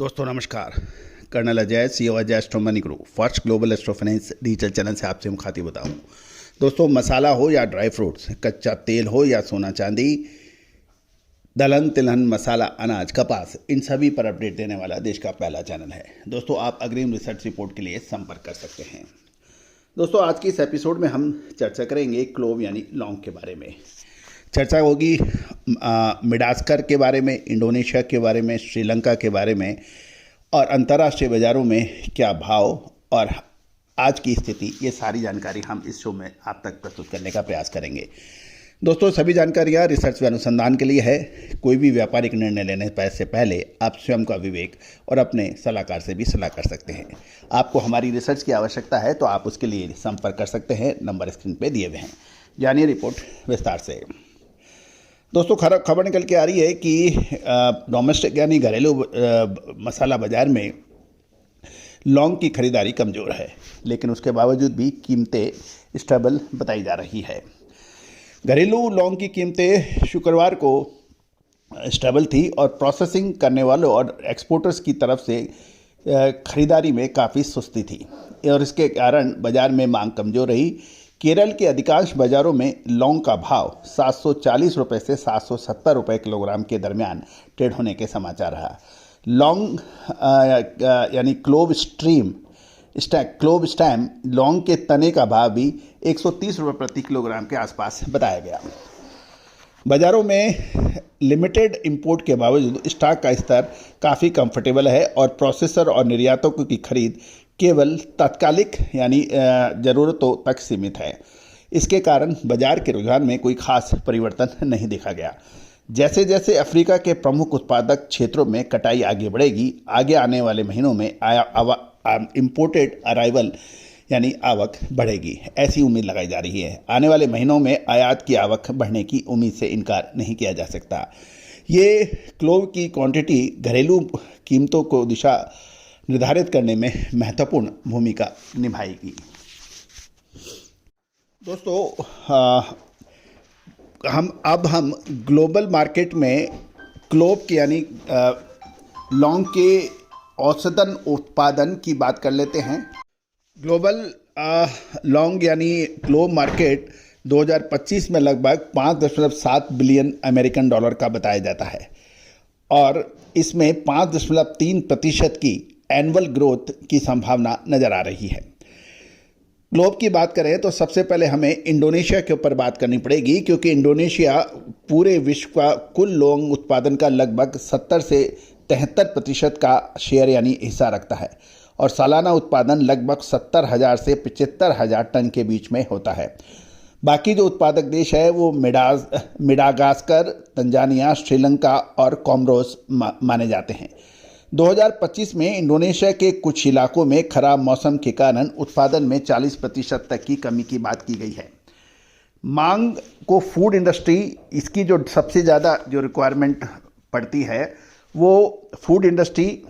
दोस्तों नमस्कार। Colonel Ajay, CEO Ajay astro money group first global astro finance digital channel से आपसे मुखातिब होता हूँ। दोस्तों, मसाला हो या ड्राई फ्रूट्स, कच्चा तेल हो या सोना चांदी, दलहन तिलहन मसाला अनाज कपास, इन सभी पर अपडेट देने वाला देश का पहला चैनल है। दोस्तों, आप अग्रिम रिसर्च रिपोर्ट के लिए संपर्क कर सकते हैं। दोस्तों, आज की इस एपिसोड में हम चर्चा करेंगे क्लोव यानी लौंग के बारे में। चर्चा होगी मेडागास्कर के बारे में, इंडोनेशिया के बारे में, श्रीलंका के बारे में और अंतर्राष्ट्रीय बाज़ारों में क्या भाव और आज की स्थिति, ये सारी जानकारी हम इस शो में आप तक प्रस्तुत करने का प्रयास करेंगे। दोस्तों, सभी जानकारियाँ रिसर्च व अनुसंधान के लिए है। कोई भी व्यापारिक निर्णय लेने से पहले आप स्वयं का विवेक और अपने सलाहकार से भी सलाह कर सकते हैं। आपको हमारी रिसर्च की आवश्यकता है तो आप उसके लिए संपर्क कर सकते हैं। नंबर स्क्रीन पर दिए हुए हैं। जानिए रिपोर्ट विस्तार से। दोस्तों, खबर निकल के आ रही है कि डोमेस्टिक यानी घरेलू मसाला बाजार में लौंग की खरीदारी कमज़ोर है, लेकिन उसके बावजूद भी कीमतें स्टेबल बताई जा रही है। घरेलू लौंग की कीमतें शुक्रवार को स्टेबल थी और प्रोसेसिंग करने वालों और एक्सपोर्टर्स की तरफ से खरीदारी में काफ़ी सुस्ती थी और इसके कारण बाज़ार में मांग कमज़ोर रही। केरल के अधिकांश बाज़ारों में लौंग का भाव 740 रुपये से 770 रुपये किलोग्राम के दरमियान ट्रेड होने के समाचार रहा। लौंग यानी क्लोव स्टैम लौंग के तने का भाव भी 130 रुपये प्रति किलोग्राम के आसपास बताया गया। बाज़ारों में लिमिटेड इंपोर्ट के बावजूद स्टॉक का स्तर काफ़ी कंफर्टेबल है और प्रोसेसर और निर्यातकों की खरीद केवल तात्कालिक यानी ज़रूरतों तक सीमित है। इसके कारण बाजार के रुझान में कोई खास परिवर्तन नहीं देखा गया। जैसे जैसे अफ्रीका के प्रमुख उत्पादक क्षेत्रों में कटाई आगे बढ़ेगी, आगे आने वाले महीनों में इम्पोर्टेड अराइवल यानी आवक बढ़ेगी, ऐसी उम्मीद लगाई जा रही है। आने वाले महीनों में आयात की आवक बढ़ने की उम्मीद से इनकार नहीं किया जा सकता। ये क्लोव की क्वांटिटी घरेलू कीमतों को दिशा निर्धारित करने में महत्वपूर्ण भूमिका निभाएगी। दोस्तों, हम ग्लोबल मार्केट में क्लोव के यानी लौंग के औसतन उत्पादन की बात कर लेते हैं। ग्लोबल लौंग यानी क्लोव मार्केट 2025 में लगभग 5.7 बिलियन अमेरिकन डॉलर का बताया जाता है और इसमें 5.3% की एनुअल ग्रोथ की संभावना नज़र आ रही है। क्लोव की बात करें तो सबसे पहले हमें इंडोनेशिया के ऊपर बात करनी पड़ेगी, क्योंकि इंडोनेशिया पूरे विश्व का कुल लौंग उत्पादन का लगभग 70 से 73% का शेयर यानी हिस्सा रखता है और सालाना उत्पादन लगभग 70,000 से 75,000 टन के बीच में होता है। बाकी जो उत्पादक देश है वो मेडागास्कर, तंजानिया, श्रीलंका और कोमोरोस माने जाते हैं। 2025 में इंडोनेशिया के कुछ इलाकों में खराब मौसम के कारण उत्पादन में 40% तक की कमी की बात की गई है। मांग को फूड इंडस्ट्री, इसकी जो सबसे ज़्यादा जो रिक्वायरमेंट पड़ती है वो फूड इंडस्ट्री,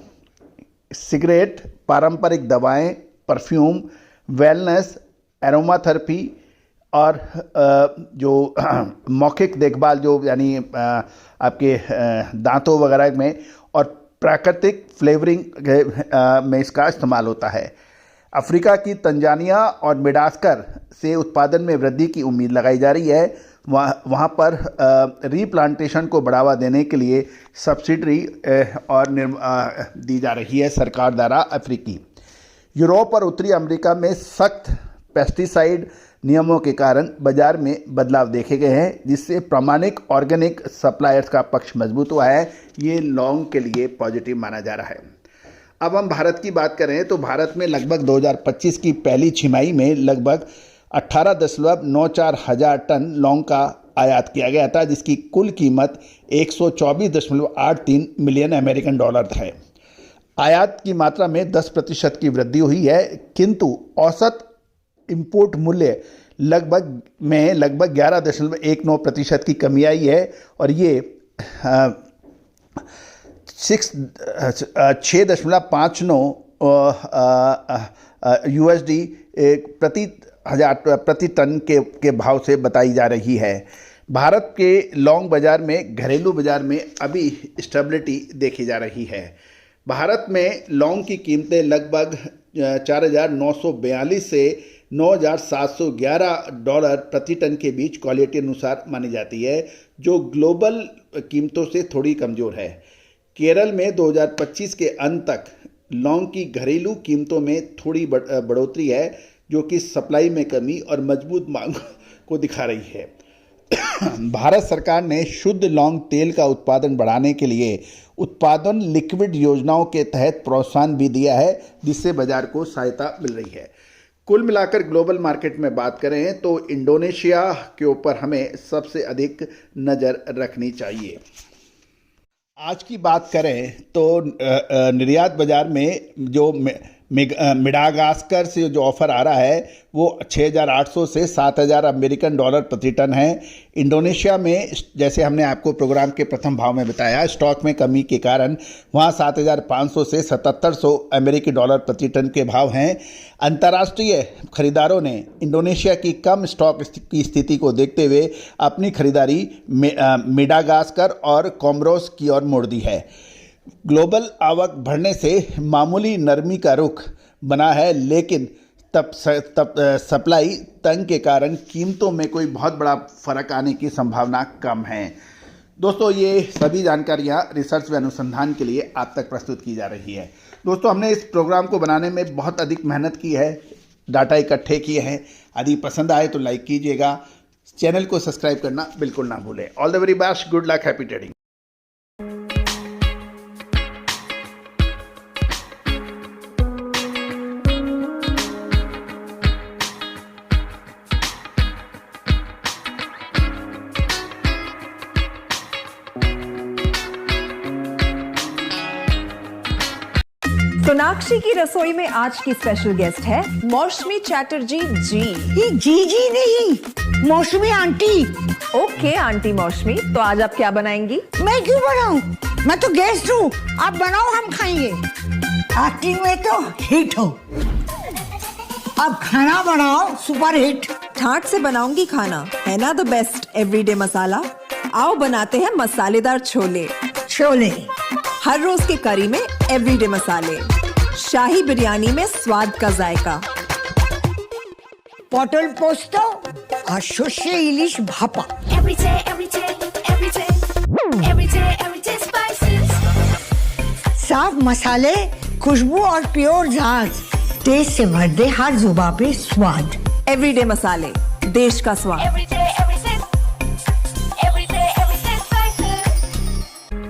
सिगरेट, पारंपरिक दवाएं, परफ्यूम, वेलनेस, एरोमाथेरेपी और जो मौखिक देखभाल जो यानी आपके दांतों वगैरह में और प्राकृतिक फ्लेवरिंग में इसका इस्तेमाल होता है। अफ्रीका की तंजानिया और मेडागास्कर से उत्पादन में वृद्धि की उम्मीद लगाई जा रही है। वहाँ पर रीप्लांटेशन को बढ़ावा देने के लिए सब्सिडी और दी जा रही है सरकार द्वारा। अफ्रीकी यूरोप और उत्तरी अमेरिका में सख्त पेस्टिसाइड नियमों के कारण बाजार में बदलाव देखे गए हैं, जिससे प्रामाणिक ऑर्गेनिक सप्लायर्स का पक्ष मजबूत हुआ है। ये लौंग के लिए पॉजिटिव माना जा रहा है। अब हम भारत की बात करें तो भारत में लगभग 2025 की पहली छमाही में लगभग 18.94 हजार टन लौंग का आयात किया गया था, जिसकी कुल कीमत 124.83 मिलियन अमेरिकन डॉलर है। आयात की मात्रा में 10% की वृद्धि हुई है, किंतु औसत इंपोर्ट मूल्य लगभग 11.19% की कमी आई है और ये 6.59 USD प्रति टन के भाव से बताई जा रही है। भारत के लौंग बाज़ार में घरेलू बाज़ार में अभी स्टेबिलिटी देखी जा रही है। भारत में लौंग की कीमतें लगभग 4,942 से $9,711 प्रति टन के बीच क्वालिटी अनुसार मानी जाती है, जो ग्लोबल कीमतों से थोड़ी कमज़ोर है। केरल में 2025 के अंत तक लौंग की घरेलू कीमतों में थोड़ी बढ़ोतरी है, जो कि सप्लाई में कमी और मजबूत मांग को दिखा रही है। भारत सरकार ने शुद्ध लौंग तेल का उत्पादन बढ़ाने के लिए उत्पादन लिक्विड योजनाओं के तहत प्रोत्साहन भी दिया है, जिससे बाजार को सहायता मिल रही है। कुल मिलाकर ग्लोबल मार्केट में बात करें तो इंडोनेशिया के ऊपर हमें सबसे अधिक नज़र रखनी चाहिए। आज की बात करें तो निर्यात बाजार में जो मेडागास्कर से जो ऑफर आ रहा है वो 6,800 से 7,000 अमेरिकन डॉलर प्रति टन है। इंडोनेशिया में जैसे हमने आपको प्रोग्राम के प्रथम भाव में बताया, स्टॉक में कमी के कारण वहाँ 7,500 से 7,700 अमेरिकी डॉलर प्रति टन के भाव हैं। अंतर्राष्ट्रीय खरीदारों ने इंडोनेशिया की कम स्टॉक की स्थिति को देखते हुए अपनी खरीदारी मेडागास्कर और कोमोरोस की ओर मोड़ दी है। ग्लोबल आवक बढ़ने से मामूली नरमी का रुख बना है, लेकिन तब सप्लाई तंग के कारण कीमतों में कोई बहुत बड़ा फर्क आने की संभावना कम है। दोस्तों, ये सभी जानकारियाँ रिसर्च व अनुसंधान के लिए आप तक प्रस्तुत की जा रही है। दोस्तों, हमने इस प्रोग्राम को बनाने में बहुत अधिक मेहनत की है, डाटा इकट्ठे किए हैं। यदि पसंद आए तो लाइक कीजिएगा, चैनल को सब्सक्राइब करना बिल्कुल ना भूलें। All the very best, good luck, happy trading. Sonakshi की रसोई में आज की स्पेशल गेस्ट है मौसमी चैटर्जी जी। ये जी नहीं, मौसमी आंटी। ओके आंटी मौसमी, तो आज आप क्या बनाएंगी? मैं क्यों बनाऊं? मैं तो गेस्ट हूँ, आप बनाओ, हम खाएंगे। एक्टिंग में तो हिट हो, अब खाना बनाओ सुपर हिट। ठाट से बनाऊंगी खाना, है ना द बेस्ट एवरीडे मसाला। आओ बनाते हैं मसालेदार छोले। छोले हर रोज के करी में एवरीडे मसाले, शाही बिरयानी में स्वाद का जायका। पटल पोस्तो और शुष्य इलिश भापा। साफ मसाले, खुशबू और प्योर झाग, टेस्ट से भर दे हर जुबान पे स्वाद। एवरीडे मसाले, देश का स्वाद।